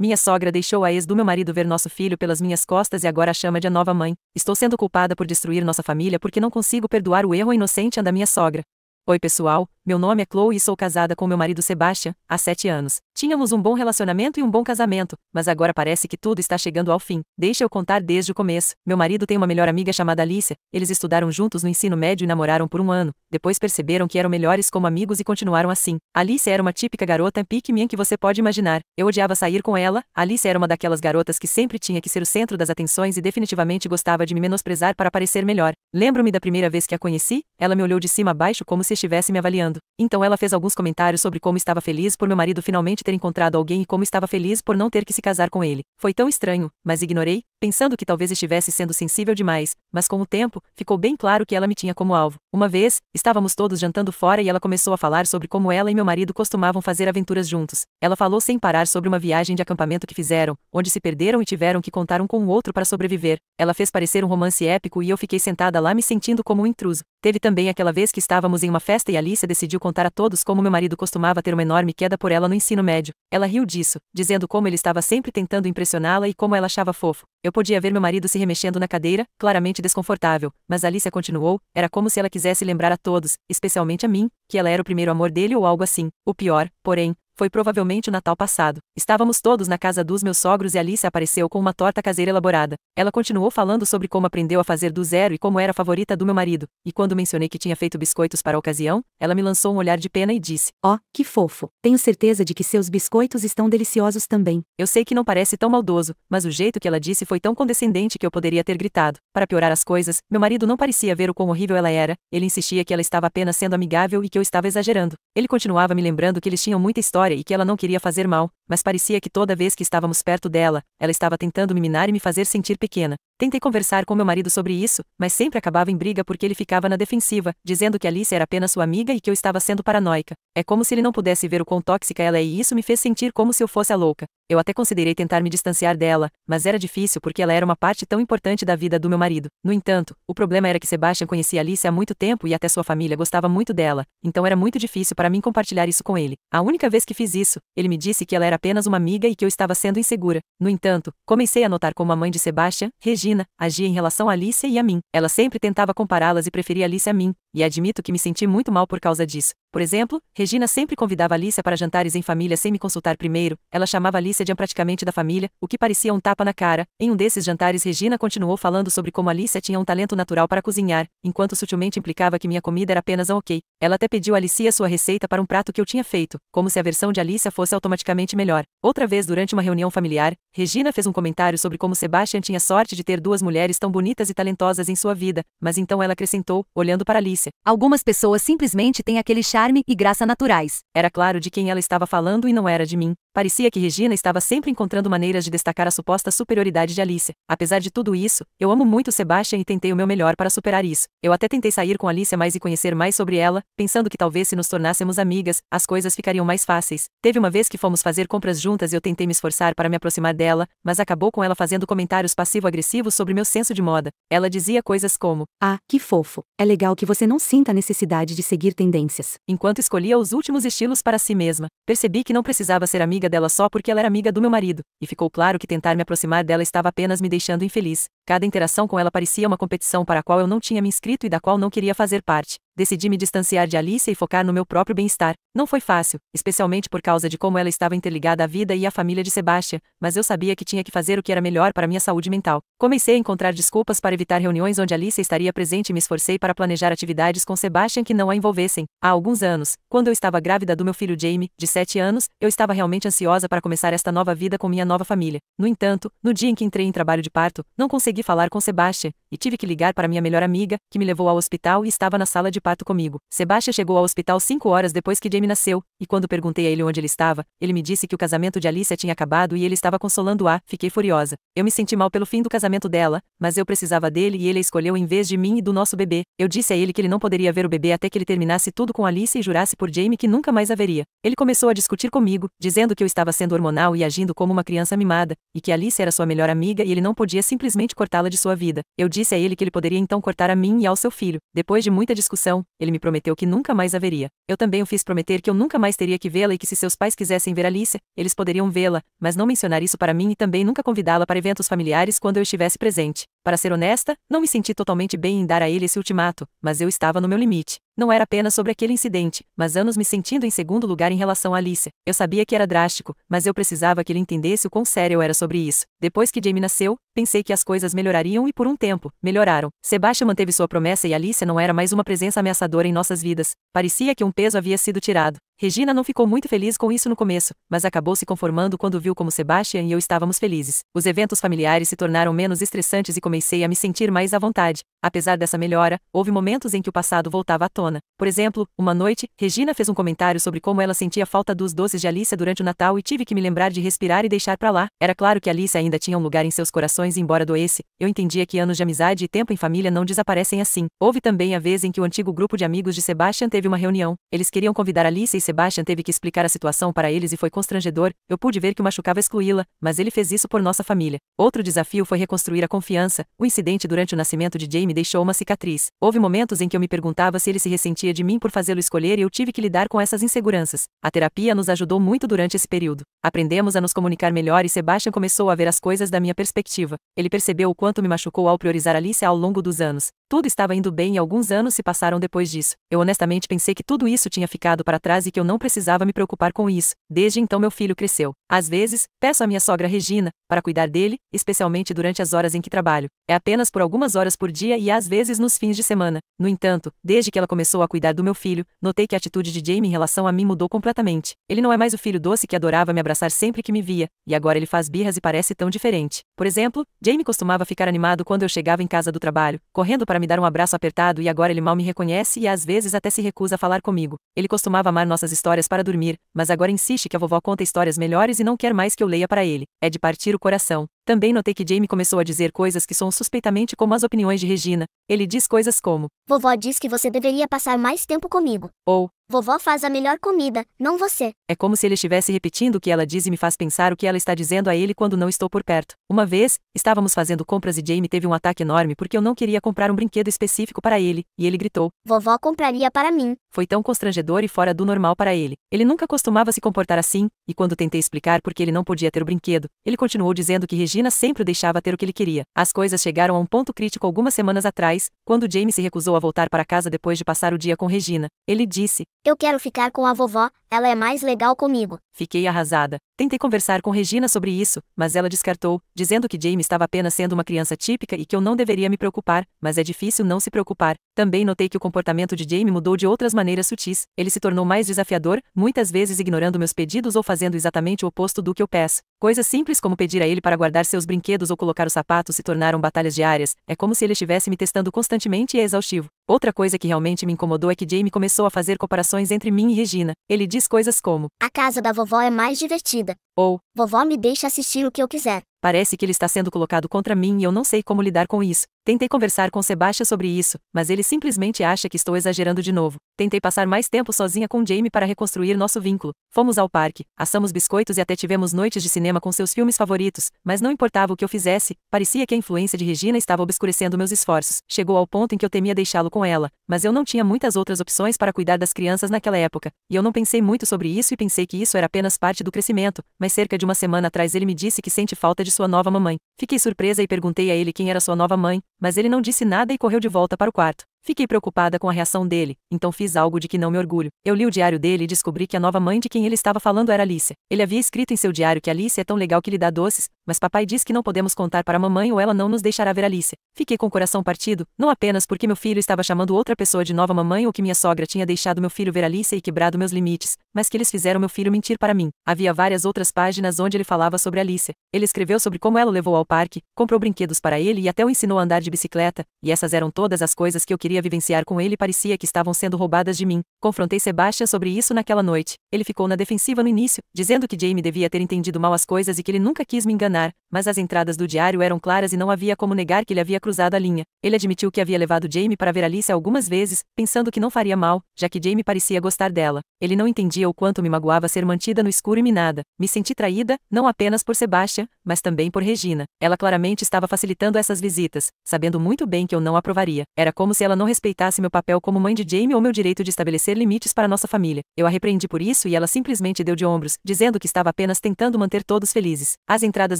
Minha sogra deixou a ex do meu marido ver nosso filho pelas minhas costas e agora a chama de a nova mãe. Estou sendo culpada por destruir nossa família porque não consigo perdoar o erro inocente da minha sogra. Oi pessoal, meu nome é Chloe e sou casada com meu marido Sebastian, há 7 anos. Tínhamos um bom relacionamento e um bom casamento, mas agora parece que tudo está chegando ao fim. Deixa eu contar desde o começo. Meu marido tem uma melhor amiga chamada Alicia, eles estudaram juntos no ensino médio e namoraram por um ano. Depois perceberam que eram melhores como amigos e continuaram assim. Alicia era uma típica garota pique-me que você pode imaginar. Eu odiava sair com ela. Alicia era uma daquelas garotas que sempre tinha que ser o centro das atenções e definitivamente gostava de me menosprezar para parecer melhor. Lembro-me da primeira vez que a conheci, ela me olhou de cima a baixo como se estivesse me avaliando. Então ela fez alguns comentários sobre como estava feliz por meu marido finalmente ter encontrado alguém e como estava feliz por não ter que se casar com ele. Foi tão estranho, mas ignorei, pensando que talvez estivesse sendo sensível demais, mas com o tempo, ficou bem claro que ela me tinha como alvo. Uma vez, estávamos todos jantando fora e ela começou a falar sobre como ela e meu marido costumavam fazer aventuras juntos. Ela falou sem parar sobre uma viagem de acampamento que fizeram, onde se perderam e tiveram que contar um com o outro para sobreviver. Ela fez parecer um romance épico e eu fiquei sentada lá me sentindo como um intruso. Teve também aquela vez que estávamos em uma festa e Alicia decidiu contar a todos como meu marido costumava ter uma enorme queda por ela no ensino médio. Ela riu disso, dizendo como ele estava sempre tentando impressioná-la e como ela achava fofo. Eu podia ver meu marido se remexendo na cadeira, claramente desconfortável, mas Alicia continuou, era como se ela quisesse lembrar a todos, especialmente a mim, que ela era o primeiro amor dele ou algo assim. O pior, porém, foi provavelmente o Natal passado. Estávamos todos na casa dos meus sogros e Alicia apareceu com uma torta caseira elaborada. Ela continuou falando sobre como aprendeu a fazer do zero e como era a favorita do meu marido. E quando mencionei que tinha feito biscoitos para a ocasião, ela me lançou um olhar de pena e disse: "Oh, que fofo. Tenho certeza de que seus biscoitos estão deliciosos também." Eu sei que não parece tão maldoso, mas o jeito que ela disse foi tão condescendente que eu poderia ter gritado. Para piorar as coisas, meu marido não parecia ver o quão horrível ela era. Ele insistia que ela estava apenas sendo amigável e que eu estava exagerando. Ele continuava me lembrando que eles tinham muita história e que ela não queria fazer mal, mas parecia que toda vez que estávamos perto dela, ela estava tentando me minar e me fazer sentir pequena. Tentei conversar com meu marido sobre isso, mas sempre acabava em briga porque ele ficava na defensiva, dizendo que Alicia era apenas sua amiga e que eu estava sendo paranoica. É como se ele não pudesse ver o quão tóxica ela é e isso me fez sentir como se eu fosse a louca. Eu até considerei tentar me distanciar dela, mas era difícil porque ela era uma parte tão importante da vida do meu marido. No entanto, o problema era que Sebastian conhecia Alicia há muito tempo e até sua família gostava muito dela, então era muito difícil para mim compartilhar isso com ele. A única vez que fiz isso, ele me disse que ela era apenas uma amiga e que eu estava sendo insegura. No entanto, comecei a notar como a mãe de Sebastian, Regina, agia em relação a Alicia e a mim. Ela sempre tentava compará-las e preferia Alicia a mim, e admito que me senti muito mal por causa disso. Por exemplo, Regina sempre convidava Alicia para jantares em família sem me consultar primeiro, ela chamava Alicia de praticamente da família, o que parecia um tapa na cara. Em um desses jantares Regina continuou falando sobre como Alicia tinha um talento natural para cozinhar, enquanto sutilmente implicava que minha comida era apenas ok. Ela até pediu a Alicia sua receita para um prato que eu tinha feito, como se a versão de Alicia fosse automaticamente melhor. Outra vez durante uma reunião familiar, Regina fez um comentário sobre como Sebastian tinha sorte de ter duas mulheres tão bonitas e talentosas em sua vida, mas então ela acrescentou, olhando para Alicia: "Algumas pessoas simplesmente têm aquele charme e graça naturais." Era claro de quem ela estava falando e não era de mim. Parecia que Regina estava sempre encontrando maneiras de destacar a suposta superioridade de Alicia. Apesar de tudo isso, eu amo muito Sebastian e tentei o meu melhor para superar isso. Eu até tentei sair com Alicia mais e conhecer mais sobre ela, pensando que talvez se nos tornássemos amigas, as coisas ficariam mais fáceis. Teve uma vez que fomos fazer compras juntas e eu tentei me esforçar para me aproximar dela, mas acabou com ela fazendo comentários passivo-agressivos sobre meu senso de moda. Ela dizia coisas como: "Ah, que fofo. É legal que você não sinta a necessidade de seguir tendências." Enquanto escolhia os últimos estilos para si mesma. Percebi que não precisava ser amiga dela só porque ela era amiga do meu marido, e ficou claro que tentar me aproximar dela estava apenas me deixando infeliz. Cada interação com ela parecia uma competição para a qual eu não tinha me inscrito e da qual não queria fazer parte. Decidi me distanciar de Alicia e focar no meu próprio bem-estar. Não foi fácil, especialmente por causa de como ela estava interligada à vida e à família de Sebastian, mas eu sabia que tinha que fazer o que era melhor para minha saúde mental. Comecei a encontrar desculpas para evitar reuniões onde Alicia estaria presente e me esforcei para planejar atividades com Sebastian que não a envolvessem. Há alguns anos, quando eu estava grávida do meu filho Jamie, de 7 anos, eu estava realmente ansiosa para começar esta nova vida com minha nova família. No entanto, no dia em que entrei em trabalho de parto, não consegui falar com Sebastian, e tive que ligar para minha melhor amiga, que me levou ao hospital e estava na sala de parto comigo. Sebastian chegou ao hospital 5 horas depois que Jamie nasceu, e quando perguntei a ele onde ele estava, ele me disse que o casamento de Alicia tinha acabado e ele estava consolando-a. Fiquei furiosa. Eu me senti mal pelo fim do casamento dela, mas eu precisava dele e ele a escolheu em vez de mim e do nosso bebê. Eu disse a ele que ele não poderia ver o bebê até que ele terminasse tudo com Alicia e jurasse por Jamie que nunca mais haveria. Ele começou a discutir comigo, dizendo que eu estava sendo hormonal e agindo como uma criança mimada, e que Alicia era sua melhor amiga e ele não podia simplesmente cortá-la de sua vida. Eu disse a ele que ele poderia então cortar a mim e ao seu filho. Depois de muita discussão, ele me prometeu que nunca mais haveria. Eu também o fiz prometer que eu nunca mais teria que vê-la e que se seus pais quisessem ver Alicia, eles poderiam vê-la, mas não mencionar isso para mim e também nunca convidá-la para eventos familiares quando eu estivesse presente. Para ser honesta, não me senti totalmente bem em dar a ele esse ultimato, mas eu estava no meu limite. Não era apenas sobre aquele incidente, mas anos me sentindo em segundo lugar em relação a Alicia. Eu sabia que era drástico, mas eu precisava que ele entendesse o quão sério eu era sobre isso. Depois que Jamie nasceu, pensei que as coisas melhorariam e por um tempo, melhoraram. Sebastian manteve sua promessa e Alicia não era mais uma presença ameaçadora em nossas vidas. Parecia que um peso havia sido tirado. Regina não ficou muito feliz com isso no começo, mas acabou se conformando quando viu como Sebastian e eu estávamos felizes. Os eventos familiares se tornaram menos estressantes e comecei a me sentir mais à vontade. Apesar dessa melhora, houve momentos em que o passado voltava à tona. Por exemplo, uma noite, Regina fez um comentário sobre como ela sentia falta dos doces de Alicia durante o Natal e tive que me lembrar de respirar e deixar pra lá. Era claro que Alicia ainda tinha um lugar em seus corações e embora doesse, eu entendia que anos de amizade e tempo em família não desaparecem assim. Houve também a vez em que o antigo grupo de amigos de Sebastian teve uma reunião. Eles queriam convidar Alicia e Sebastian teve que explicar a situação para eles e foi constrangedor. Eu pude ver que o machucava excluí-la, mas ele fez isso por nossa família. Outro desafio foi reconstruir a confiança. O incidente durante o nascimento de Jamie deixou uma cicatriz. Houve momentos em que eu me perguntava se ele se ressentia de mim por fazê-lo escolher e eu tive que lidar com essas inseguranças. A terapia nos ajudou muito durante esse período. Aprendemos a nos comunicar melhor e Sebastian começou a ver as coisas da minha perspectiva. Ele percebeu o quanto me machucou ao priorizar Alicia ao longo dos anos. Tudo estava indo bem e alguns anos se passaram depois disso. Eu honestamente pensei que tudo isso tinha ficado para trás e que eu não precisava me preocupar com isso. Desde então meu filho cresceu. Às vezes, peço à minha sogra Regina para cuidar dele, especialmente durante as horas em que trabalho. É apenas por algumas horas por dia e às vezes nos fins de semana. No entanto, desde que ela começou a cuidar do meu filho, notei que a atitude de Jamie em relação a mim mudou completamente. Ele não é mais o filho doce que adorava me abraçar sempre que me via, e agora ele faz birras e parece tão diferente. Por exemplo, Jamie costumava ficar animado quando eu chegava em casa do trabalho, correndo para me dar um abraço apertado e agora ele mal me reconhece e às vezes até se recusa a falar comigo. Ele costumava amar nossas histórias para dormir, mas agora insiste que a vovó conta histórias melhores e não quer mais que eu leia para ele. É de partir o coração. Também notei que Jamie começou a dizer coisas que soam suspeitamente como as opiniões de Regina. Ele diz coisas como: vovó diz que você deveria passar mais tempo comigo. Ou: vovó faz a melhor comida, não você. É como se ele estivesse repetindo o que ela diz e me faz pensar o que ela está dizendo a ele quando não estou por perto. Uma vez, estávamos fazendo compras e Jamie teve um ataque enorme porque eu não queria comprar um brinquedo específico para ele, e ele gritou: vovó compraria para mim. Foi tão constrangedor e fora do normal para ele. Ele nunca costumava se comportar assim, e quando tentei explicar por que ele não podia ter o brinquedo, ele continuou dizendo que Regina sempre o deixava ter o que ele queria. As coisas chegaram a um ponto crítico algumas semanas atrás, quando Jamie se recusou a voltar para casa depois de passar o dia com Regina. Ele disse: eu quero ficar com a vovó, ela é mais legal comigo. Fiquei arrasada. Tentei conversar com Regina sobre isso, mas ela descartou, dizendo que Jamie estava apenas sendo uma criança típica e que eu não deveria me preocupar, mas é difícil não se preocupar. Também notei que o comportamento de Jamie mudou de outras maneiras sutis. Ele se tornou mais desafiador, muitas vezes ignorando meus pedidos ou fazendo exatamente o oposto do que eu peço. Coisas simples como pedir a ele para guardar seus brinquedos ou colocar os sapatos se tornaram batalhas diárias. É como se ele estivesse me testando constantemente e é exaustivo. Outra coisa que realmente me incomodou é que Jamie começou a fazer comparações entre mim e Regina. Ele diz coisas como: a casa da vovó é mais divertida. Ou: vovó me deixa assistir o que eu quiser. Parece que ele está sendo colocado contra mim e eu não sei como lidar com isso. Tentei conversar com Sebastian sobre isso, mas ele simplesmente acha que estou exagerando de novo. Tentei passar mais tempo sozinha com Jamie para reconstruir nosso vínculo. Fomos ao parque, assamos biscoitos e até tivemos noites de cinema com seus filmes favoritos, mas não importava o que eu fizesse, parecia que a influência de Regina estava obscurecendo meus esforços. Chegou ao ponto em que eu temia deixá-lo com ela, mas eu não tinha muitas outras opções para cuidar das crianças naquela época, e eu não pensei muito sobre isso e pensei que isso era apenas parte do crescimento, mas cerca de uma semana atrás ele me disse que sente falta de sua nova mamãe. Fiquei surpresa e perguntei a ele quem era sua nova mãe, mas ele não disse nada e correu de volta para o quarto. Fiquei preocupada com a reação dele, então fiz algo de que não me orgulho. Eu li o diário dele e descobri que a nova mãe de quem ele estava falando era Alicia. Ele havia escrito em seu diário que Alicia é tão legal que lhe dá doces, mas papai diz que não podemos contar para a mamãe ou ela não nos deixará ver Alicia. Fiquei com o coração partido, não apenas porque meu filho estava chamando outra pessoa de nova mamãe ou que minha sogra tinha deixado meu filho ver Alicia e quebrado meus limites, mas que eles fizeram meu filho mentir para mim. Havia várias outras páginas onde ele falava sobre Alicia. Ele escreveu sobre como ela o levou ao parque, comprou brinquedos para ele e até o ensinou a andar de bicicleta, e essas eram todas as coisas que eu queria queria vivenciar com ele parecia que estavam sendo roubadas de mim. Confrontei Sebastian sobre isso naquela noite. Ele ficou na defensiva no início, dizendo que Jamie devia ter entendido mal as coisas e que ele nunca quis me enganar, mas as entradas do diário eram claras e não havia como negar que ele havia cruzado a linha. Ele admitiu que havia levado Jamie para ver Alicia algumas vezes, pensando que não faria mal, já que Jamie parecia gostar dela. Ele não entendia o quanto me magoava ser mantida no escuro e minada. Me senti traída, não apenas por Sebastian, mas também por Regina. Ela claramente estava facilitando essas visitas, sabendo muito bem que eu não aprovaria. Era como se ela não respeitasse meu papel como mãe de Jamie ou meu direito de estabelecer limites para nossa família. Eu a repreendi por isso e ela simplesmente deu de ombros, dizendo que estava apenas tentando manter todos felizes. As entradas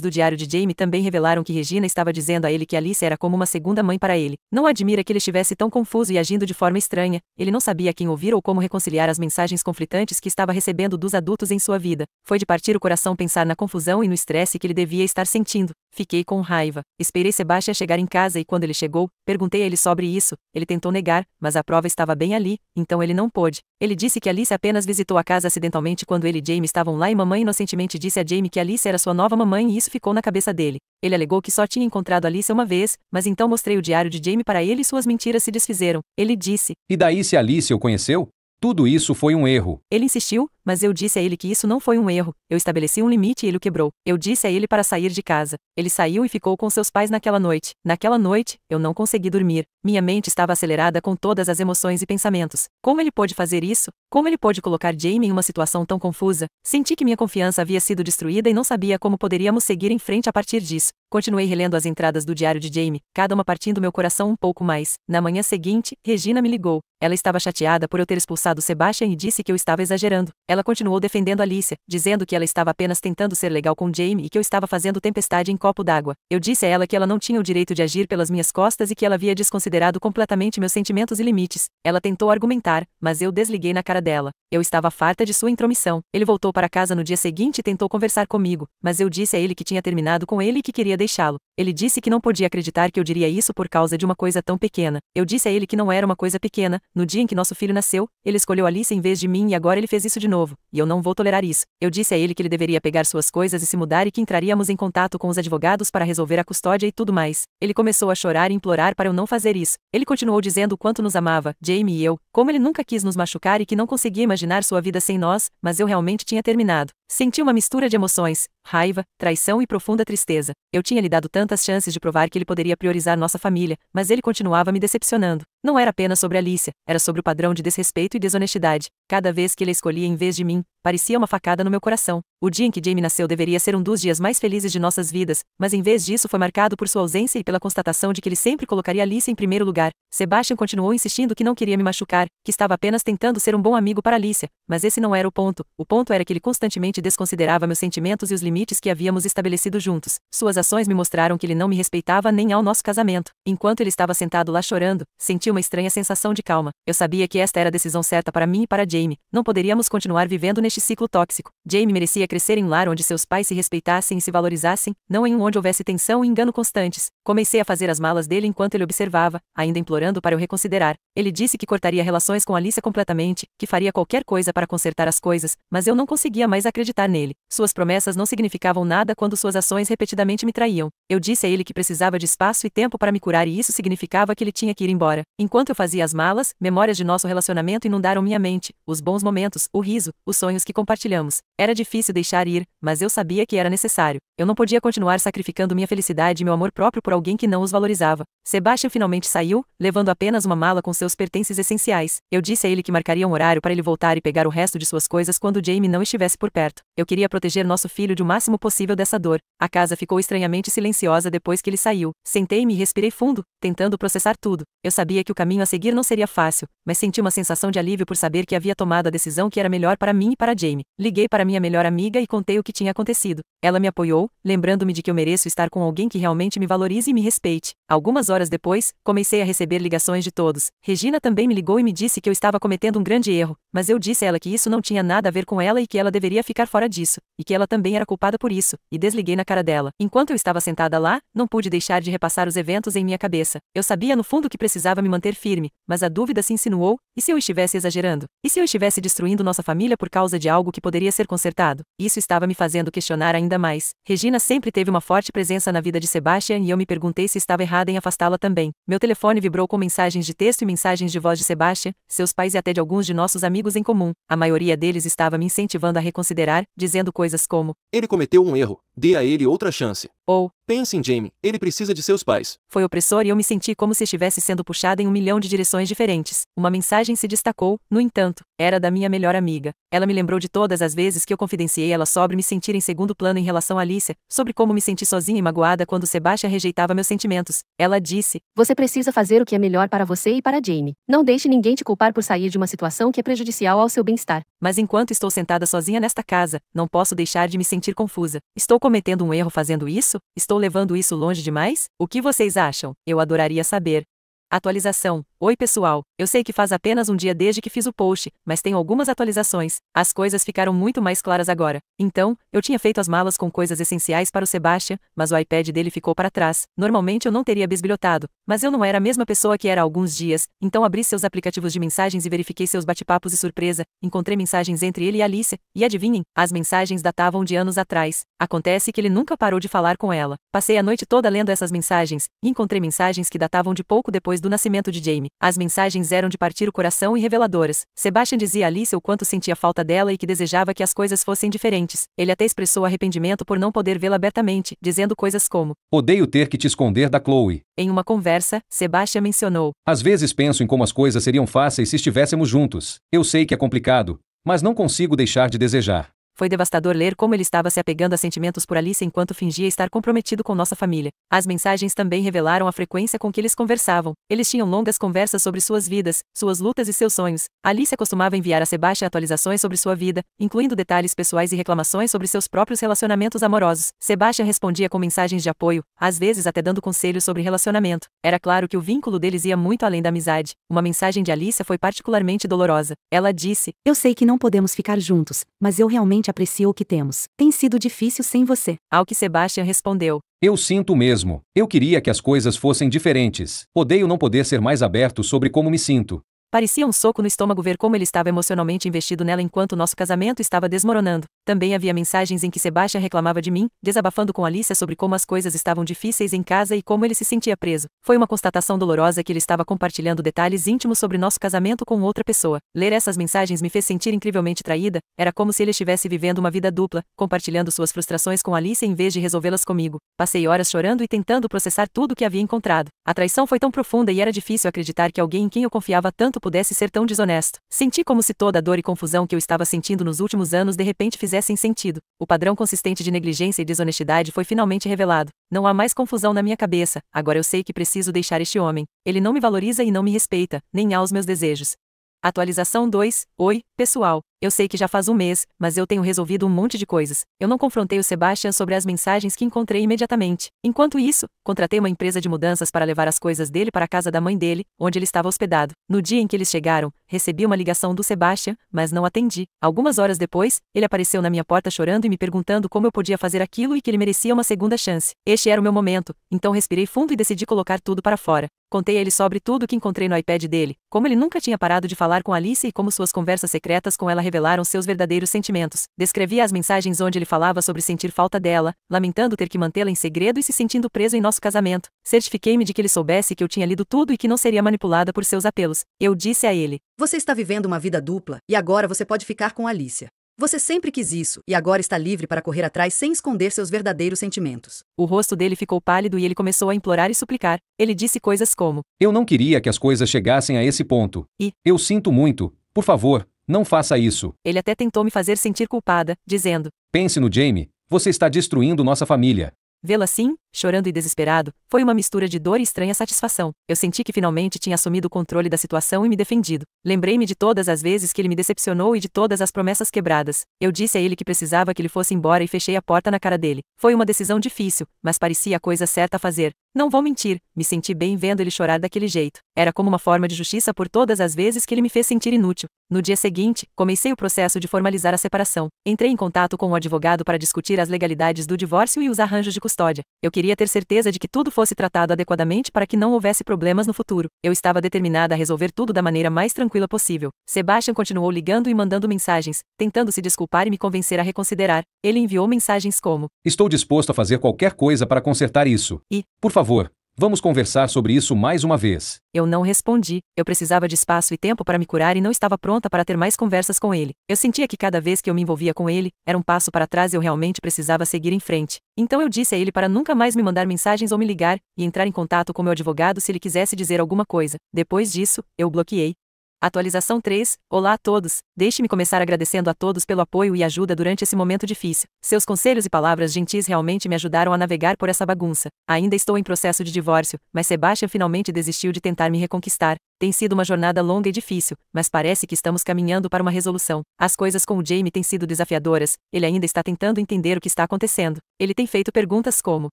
do diário de Jamie também revelaram que Regina estava dizendo a ele que Alicia era como uma segunda mãe para ele. Não admira que ele estivesse tão confuso e agindo de forma estranha. Ele não sabia a quem ouvir ou como reconciliar as mensagens conflitantes que estava recebendo dos adultos em sua vida. Foi de partir o coração pensar na confusão e no estresse que ele devia estar sentindo. Fiquei com raiva. Esperei Sebastian chegar em casa e quando ele chegou, perguntei a ele sobre isso. Ele tentou negar, mas a prova estava bem ali, então ele não pôde. Ele disse que Alice apenas visitou a casa acidentalmente quando ele e Jamie estavam lá e mamãe inocentemente disse a Jamie que Alice era sua nova mamãe e isso ficou na cabeça dele. Ele alegou que só tinha encontrado Alice uma vez, mas então mostrei o diário de Jamie para ele e suas mentiras se desfizeram. Ele disse: "E daí se Alice o conheceu? Tudo isso foi um erro." Ele insistiu, mas eu disse a ele que isso não foi um erro. Eu estabeleci um limite e ele o quebrou. Eu disse a ele para sair de casa. Ele saiu e ficou com seus pais naquela noite. Naquela noite, eu não consegui dormir. Minha mente estava acelerada com todas as emoções e pensamentos. Como ele pôde fazer isso? Como ele pôde colocar Jamie em uma situação tão confusa? Senti que minha confiança havia sido destruída e não sabia como poderíamos seguir em frente a partir disso. Continuei relendo as entradas do diário de Jamie, cada uma partindo meu coração um pouco mais. Na manhã seguinte, Regina me ligou. Ela estava chateada por eu ter expulsado Sebastian e disse que eu estava exagerando. Ela continuou defendendo Alicia, dizendo que ela estava apenas tentando ser legal com Jamie e que eu estava fazendo tempestade em copo d'água. Eu disse a ela que ela não tinha o direito de agir pelas minhas costas e que ela havia desconsiderado completamente meus sentimentos e limites. Ela tentou argumentar, mas eu desliguei na cara dela. Eu estava farta de sua intromissão. Ele voltou para casa no dia seguinte e tentou conversar comigo, mas eu disse a ele que tinha terminado com ele e que queria deixá-lo. Ele disse que não podia acreditar que eu diria isso por causa de uma coisa tão pequena. Eu disse a ele que não era uma coisa pequena. No dia em que nosso filho nasceu, ele escolheu Alice em vez de mim e agora ele fez isso de novo, e eu não vou tolerar isso. Eu disse a ele que ele deveria pegar suas coisas e se mudar e que entraríamos em contato com os advogados para resolver a custódia e tudo mais. Ele começou a chorar e implorar para eu não fazer isso. Ele continuou dizendo o quanto nos amava, Jamie e eu, como ele nunca quis nos machucar e que não conseguia imaginar sua vida sem nós, mas eu realmente tinha terminado. Senti uma mistura de emoções, raiva, traição e profunda tristeza. Eu tinha lhe dado tantas chances de provar que ele poderia priorizar nossa família, mas ele continuava me decepcionando. Não era apenas sobre Alicia, era sobre o padrão de desrespeito e desonestidade. Cada vez que ele escolhia em vez de mim, parecia uma facada no meu coração. O dia em que Jamie nasceu deveria ser um dos dias mais felizes de nossas vidas, mas em vez disso foi marcado por sua ausência e pela constatação de que ele sempre colocaria Alicia em primeiro lugar. Sebastian continuou insistindo que não queria me machucar, que estava apenas tentando ser um bom amigo para Alicia, mas esse não era o ponto. O ponto era que ele constantemente desconsiderava meus sentimentos e os limites que havíamos estabelecido juntos. Suas ações me mostraram que ele não me respeitava nem ao nosso casamento. Enquanto ele estava sentado lá chorando, senti uma estranha sensação de calma. Eu sabia que esta era a decisão certa para mim e para Jamie. Não poderíamos continuar vivendo neste ciclo tóxico. Jamie merecia crescer em um lar onde seus pais se respeitassem e se valorizassem, não em um onde houvesse tensão e engano constantes. Comecei a fazer as malas dele enquanto ele observava, ainda implorando para eu reconsiderar. Ele disse que cortaria relações com Alicia completamente, que faria qualquer coisa para consertar as coisas, mas eu não conseguia mais acreditar nele. Suas promessas não significavam nada quando suas ações repetidamente me traíam. Eu disse a ele que precisava de espaço e tempo para me curar e isso significava que ele tinha que ir embora. Enquanto eu fazia as malas, memórias de nosso relacionamento inundaram minha mente, os bons momentos, o riso, os sonhos que compartilhamos. Era difícil deixar ir, mas eu sabia que era necessário. Eu não podia continuar sacrificando minha felicidade e meu amor próprio por alguém que não os valorizava. Sebastian finalmente saiu, levando apenas uma mala com seus pertences essenciais. Eu disse a ele que marcaria um horário para ele voltar e pegar o resto de suas coisas quando Jamie não estivesse por perto. Eu queria proteger nosso filho de o máximo possível dessa dor. A casa ficou estranhamente silenciosa depois que ele saiu. Sentei-me e respirei fundo, tentando processar tudo. Eu sabia que o caminho a seguir não seria fácil, mas senti uma sensação de alívio por saber que havia tomado a decisão que era melhor para mim e para Jamie. Liguei para minha melhor amiga e contei o que tinha acontecido. Ela me apoiou, lembrando-me de que eu mereço estar com alguém que realmente me valorize e me respeite. Algumas horas depois, comecei a receber ligações de todos. Regina também me ligou e me disse que eu estava cometendo um grande erro, mas eu disse a ela que isso não tinha nada a ver com ela e que ela deveria ficar fora disso, e que ela também era culpada por isso, e desliguei na cara dela. Enquanto eu estava sentada lá, não pude deixar de repassar os eventos em minha cabeça. Eu sabia no fundo que precisava me manter manter firme, mas a dúvida se insinuou: e se eu estivesse exagerando? E se eu estivesse destruindo nossa família por causa de algo que poderia ser consertado? Isso estava me fazendo questionar ainda mais. Regina sempre teve uma forte presença na vida de Sebastian e eu me perguntei se estava errada em afastá-la também. Meu telefone vibrou com mensagens de texto e mensagens de voz de Sebastian, seus pais e até de alguns de nossos amigos em comum. A maioria deles estava me incentivando a reconsiderar, dizendo coisas como: ele cometeu um erro, dê a ele outra chance. Ou: pense em Jamie, ele precisa de seus pais. Foi opressor e eu me senti como se estivesse sendo puxada em 1 milhão de direções diferentes. Uma mensagem se destacou, no entanto, era da minha melhor amiga. Ela me lembrou de todas as vezes que eu confidenciei ela sobre me sentir em segundo plano em relação a Alicia, sobre como me senti sozinha e magoada quando Sebastian rejeitava meus sentimentos. Ela disse: Você precisa fazer o que é melhor para você e para Jamie. Não deixe ninguém te culpar por sair de uma situação que é prejudicial ao seu bem-estar. Mas enquanto estou sentada sozinha nesta casa, não posso deixar de me sentir confusa. Estou cometendo um erro fazendo isso? Estou levando isso longe demais? O que vocês acham? Eu adoraria saber. Atualização. Oi pessoal, eu sei que faz apenas um dia desde que fiz o post, mas tenho algumas atualizações. As coisas ficaram muito mais claras agora. Então, eu tinha feito as malas com coisas essenciais para o Sebastian, mas o iPad dele ficou para trás. Normalmente eu não teria bisbilhotado, mas eu não era a mesma pessoa que era há alguns dias, então abri seus aplicativos de mensagens e verifiquei seus bate-papos e surpresa, encontrei mensagens entre ele e Alicia, e adivinhem, as mensagens datavam de anos atrás. Acontece que ele nunca parou de falar com ela. Passei a noite toda lendo essas mensagens, e encontrei mensagens que datavam de pouco depois do nascimento de Jamie. As mensagens eram de partir o coração e reveladoras. Sebastian dizia a Alicia o quanto sentia falta dela e que desejava que as coisas fossem diferentes. Ele até expressou arrependimento por não poder vê-la abertamente, dizendo coisas como: odeio ter que te esconder da Chloe. Em uma conversa, Sebastian mencionou: às vezes penso em como as coisas seriam fáceis se estivéssemos juntos. Eu sei que é complicado, mas não consigo deixar de desejar. Foi devastador ler como ele estava se apegando a sentimentos por Alicia enquanto fingia estar comprometido com nossa família. As mensagens também revelaram a frequência com que eles conversavam. Eles tinham longas conversas sobre suas vidas, suas lutas e seus sonhos. Alicia costumava enviar a Sebastian atualizações sobre sua vida, incluindo detalhes pessoais e reclamações sobre seus próprios relacionamentos amorosos. Sebastian respondia com mensagens de apoio, às vezes até dando conselhos sobre relacionamento. Era claro que o vínculo deles ia muito além da amizade. Uma mensagem de Alicia foi particularmente dolorosa. Ela disse: Eu sei que não podemos ficar juntos, mas eu realmente aprecio o que temos. Tem sido difícil sem você. Ao que Sebastian respondeu: eu sinto mesmo. Eu queria que as coisas fossem diferentes. Odeio não poder ser mais aberto sobre como me sinto. Parecia um soco no estômago ver como ele estava emocionalmente investido nela enquanto nosso casamento estava desmoronando. Também havia mensagens em que Sebastian reclamava de mim, desabafando com Alicia sobre como as coisas estavam difíceis em casa e como ele se sentia preso. Foi uma constatação dolorosa que ele estava compartilhando detalhes íntimos sobre nosso casamento com outra pessoa. Ler essas mensagens me fez sentir incrivelmente traída. Era como se ele estivesse vivendo uma vida dupla, compartilhando suas frustrações com Alicia em vez de resolvê-las comigo. Passei horas chorando e tentando processar tudo o que havia encontrado. A traição foi tão profunda e era difícil acreditar que alguém em quem eu confiava tanto pudesse ser tão desonesto. Senti como se toda a dor e confusão que eu estava sentindo nos últimos anos de repente fizessem sentido. O padrão consistente de negligência e desonestidade foi finalmente revelado. Não há mais confusão na minha cabeça. Agora eu sei que preciso deixar este homem. Ele não me valoriza e não me respeita, nem aos meus desejos. Atualização 2. Oi, pessoal. Eu sei que já faz um mês, mas eu tenho resolvido um monte de coisas. Eu não confrontei o Sebastian sobre as mensagens que encontrei imediatamente. Enquanto isso, contratei uma empresa de mudanças para levar as coisas dele para a casa da mãe dele, onde ele estava hospedado. No dia em que eles chegaram, recebi uma ligação do Sebastian, mas não atendi. Algumas horas depois, ele apareceu na minha porta chorando e me perguntando como eu podia fazer aquilo e que ele merecia uma segunda chance. Este era o meu momento, então respirei fundo e decidi colocar tudo para fora. Contei a ele sobre tudo o que encontrei no iPad dele, como ele nunca tinha parado de falar com Alicia e como suas conversas secretas com ela revelaram seus verdadeiros sentimentos. Descrevi as mensagens onde ele falava sobre sentir falta dela, lamentando ter que mantê-la em segredo e se sentindo preso em nosso casamento. Certifiquei-me de que ele soubesse que eu tinha lido tudo e que não seria manipulada por seus apelos. Eu disse a ele: você está vivendo uma vida dupla, e agora você pode ficar com Alicia. Você sempre quis isso, e agora está livre para correr atrás sem esconder seus verdadeiros sentimentos. O rosto dele ficou pálido e ele começou a implorar e suplicar. Ele disse coisas como: eu não queria que as coisas chegassem a esse ponto. E eu sinto muito, por favor, não faça isso. Ele até tentou me fazer sentir culpada, dizendo: pense no Jamie, você está destruindo nossa família. Vê-lo assim, chorando e desesperado, foi uma mistura de dor e estranha satisfação. Eu senti que finalmente tinha assumido o controle da situação e me defendido. Lembrei-me de todas as vezes que ele me decepcionou e de todas as promessas quebradas. Eu disse a ele que precisava que ele fosse embora e fechei a porta na cara dele. Foi uma decisão difícil, mas parecia a coisa certa a fazer. Não vou mentir, me senti bem vendo ele chorar daquele jeito. Era como uma forma de justiça por todas as vezes que ele me fez sentir inútil. No dia seguinte, comecei o processo de formalizar a separação. Entrei em contato com o advogado para discutir as legalidades do divórcio e os arranjos de custódia. Eu queria queria ter certeza de que tudo fosse tratado adequadamente para que não houvesse problemas no futuro. Eu estava determinada a resolver tudo da maneira mais tranquila possível. Sebastian continuou ligando e mandando mensagens, tentando se desculpar e me convencer a reconsiderar. Ele enviou mensagens como: Estou disposto a fazer qualquer coisa para consertar isso. E, por favor, vamos conversar sobre isso mais uma vez. Eu não respondi. Eu precisava de espaço e tempo para me curar e não estava pronta para ter mais conversas com ele. Eu sentia que cada vez que eu me envolvia com ele, era um passo para trás e eu realmente precisava seguir em frente. Então eu disse a ele para nunca mais me mandar mensagens ou me ligar, e entrar em contato com meu advogado se ele quisesse dizer alguma coisa. Depois disso, eu o bloqueei. Atualização 3. Olá a todos. Deixe-me começar agradecendo a todos pelo apoio e ajuda durante esse momento difícil. Seus conselhos e palavras gentis realmente me ajudaram a navegar por essa bagunça. Ainda estou em processo de divórcio, mas Sebastian finalmente desistiu de tentar me reconquistar. Tem sido uma jornada longa e difícil, mas parece que estamos caminhando para uma resolução. As coisas com o Jamie têm sido desafiadoras, ele ainda está tentando entender o que está acontecendo. Ele tem feito perguntas como: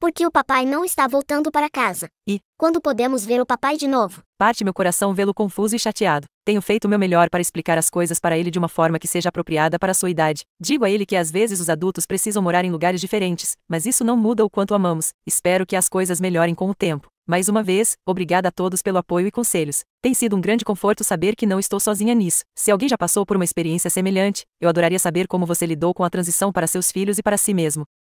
por que o papai não está voltando para casa? E quando podemos ver o papai de novo? Parte meu coração vê-lo confuso e chateado. Tenho feito o meu melhor para explicar as coisas para ele de uma forma que seja apropriada para a sua idade. Digo a ele que às vezes os adultos precisam morar em lugares diferentes, mas isso não muda o quanto amamos. Espero que as coisas melhorem com o tempo. Mais uma vez, obrigada a todos pelo apoio e conselhos. Tem sido um grande conforto saber que não estou sozinha nisso. Se alguém já passou por uma experiência semelhante, eu adoraria saber como você lidou com a transição para seus filhos e para si mesmo.